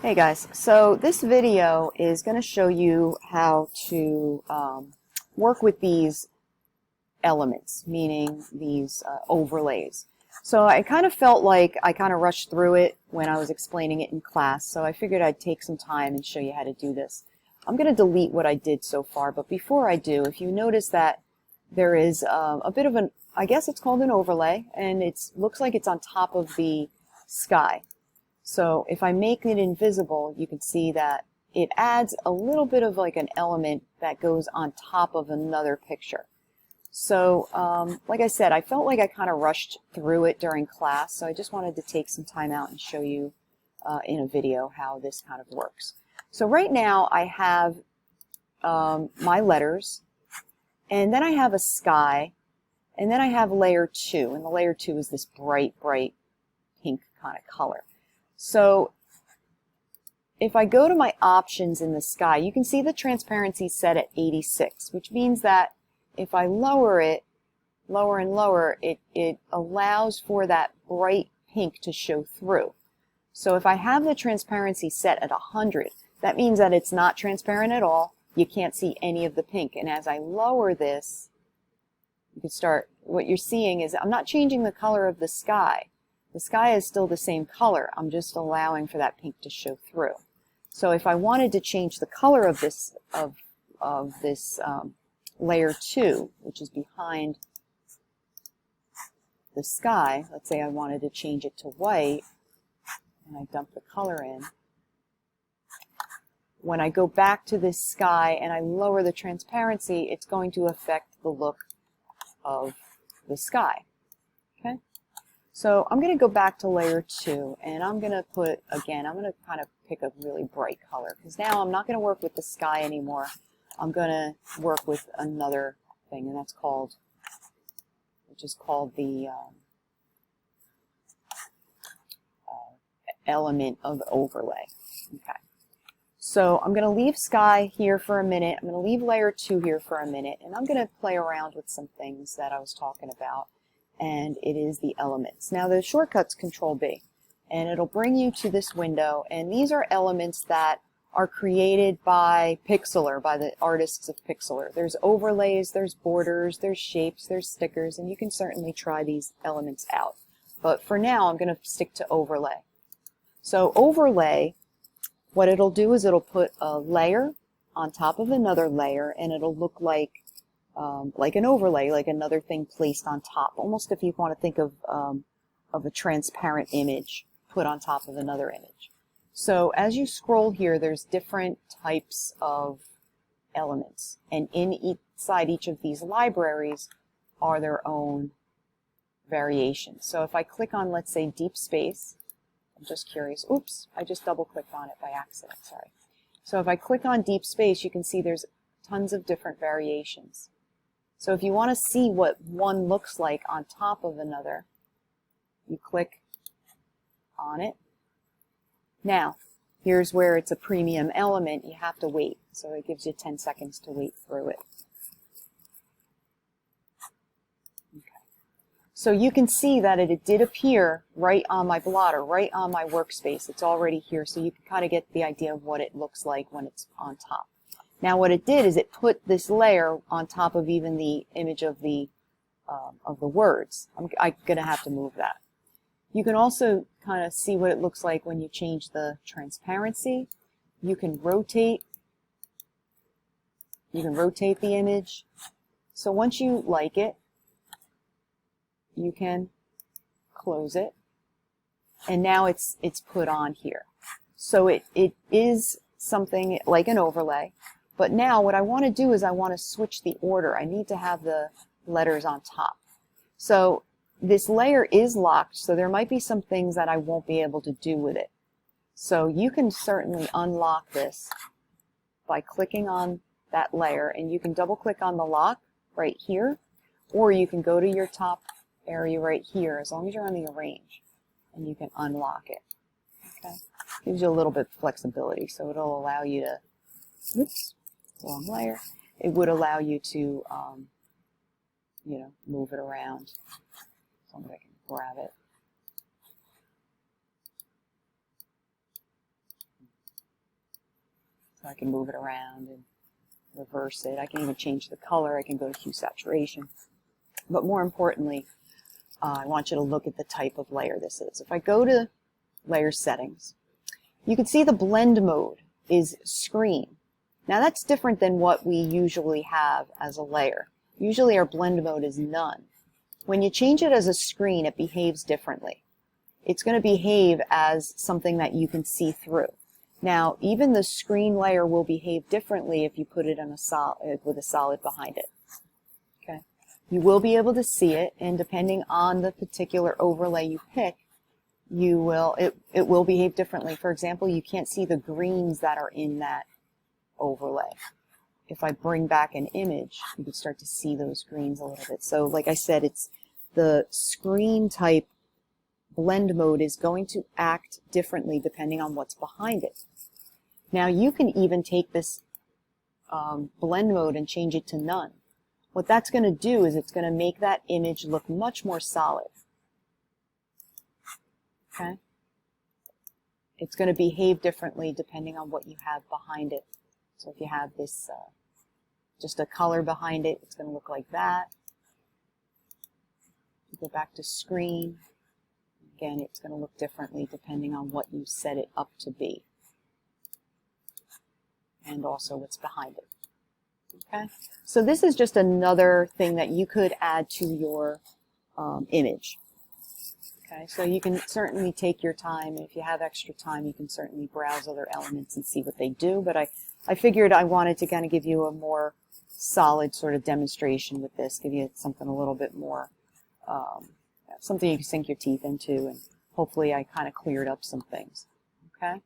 Hey guys, so this video is going to show you how to work with these elements, meaning these overlays. So I kind of felt like I kind of rushed through it when I was explaining it in class, so I figured I'd take some time and show you how to do this. I'm going to delete what I did so far, but before I do, if you notice that there is a bit of an, I guess it's called an overlay, and it looks like it's on top of the sky. So if I make it invisible, you can see that it adds a little bit of like an element that goes on top of another picture. So like I said, I felt like I kind of rushed through it during class, so I just wanted to take some time out and show you in a video how this kind of works. So right now I have my letters, and then I have a sky, and then I have layer 2, and the layer 2 is this bright, bright pink kind of color. So if I go to my options in the sky, you can see the transparency set at 86, which means that if I lower it, lower and lower, it allows for that bright pink to show through. So if I have the transparency set at 100, that means that it's not transparent at all. You can't see any of the pink. And as I lower this, you can start, what you're seeing is I'm not changing the color of the sky. The sky is still the same color. I'm just allowing for that pink to show through. So if I wanted to change the color of this layer 2, which is behind the sky, let's say I wanted to change it to white, and I dump the color in. When I go back to this sky and I lower the transparency, it's going to affect the look of the sky. Okay? So I'm going to go back to layer 2, and I'm going to put, again, I'm going to kind of pick a really bright color, because now I'm not going to work with the sky anymore. I'm going to work with another thing, and that's called, which is called the element of overlay. Okay. So I'm going to leave sky here for a minute. I'm going to leave layer 2 here for a minute, and I'm going to play around with some things that I was talking about, and it is the elements. Now the shortcut's Control B, and it'll bring you to this window, and these are elements that are created by Pixlr, by the artists of Pixlr. There's overlays, there's borders, there's shapes, there's stickers, and you can certainly try these elements out. But for now, I'm going to stick to overlay. So overlay, what it'll do is it'll put a layer on top of another layer, and it'll look like an overlay, like another thing placed on top, almost if you want to think of a transparent image put on top of another image. So as you scroll here, there's different types of elements, and inside each of these libraries are their own variations. So if I click on, let's say, deep space, I'm just curious, oops, I just double clicked on it by accident, sorry. So if I click on deep space, you can see there's tons of different variations. So if you want to see what one looks like on top of another, you click on it. Now, here's where it's a premium element. You have to wait. So it gives you 10 seconds to wait through it. Okay. So you can see that it did appear right on my blotter, right on my workspace. It's already here, so you can kind of get the idea of what it looks like when it's on top. Now what it did is it put this layer on top of even the image of the words. I'm going to have to move that. You can also kind of see what it looks like when you change the transparency. You can rotate the image. So once you like it, you can close it, and now it's put on here. So it is something like an overlay. But now what I want to do is I want to switch the order. I need to have the letters on top. So this layer is locked, so there might be some things that I won't be able to do with it. So you can certainly unlock this by clicking on that layer, and you can double click on the lock right here, or you can go to your top area right here, as long as you're on the arrange, and you can unlock it. Okay? Gives you a little bit of flexibility, so it'll allow you to, oops, wrong layer. It would allow you to, you know, move it around. So I can grab it. So I can move it around and reverse it. I can even change the color. I can go to hue saturation. But more importantly, I want you to look at the type of layer this is. If I go to layer settings, you can see the blend mode is screen. Now that's different than what we usually have as a layer. Usually our blend mode is none. When you change it as a screen, it behaves differently. It's going to behave as something that you can see through. Now, even the screen layer will behave differently if you put it in with a solid behind it. Okay, you will be able to see it, and depending on the particular overlay you pick, it will behave differently. For example, you can't see the greens that are in that overlay. If I bring back an image, you can start to see those greens a little bit. So like I said, it's the screen type blend mode is going to act differently depending on what's behind it. Now you can even take this blend mode and change it to none. What that's going to do is it's going to make that image look much more solid. Okay? It's going to behave differently depending on what you have behind it. So if you have this, just a color behind it, it's going to look like that. Go back to screen. Again, it's going to look differently depending on what you set it up to be. And also what's behind it. Okay? So this is just another thing that you could add to your image. Okay? So you can certainly take your time. If you have extra time, you can certainly browse other elements and see what they do. But I figured I wanted to kind of give you a more solid sort of demonstration with this, give you something a little bit more, something you can sink your teeth into, and hopefully I kind of cleared up some things. Okay?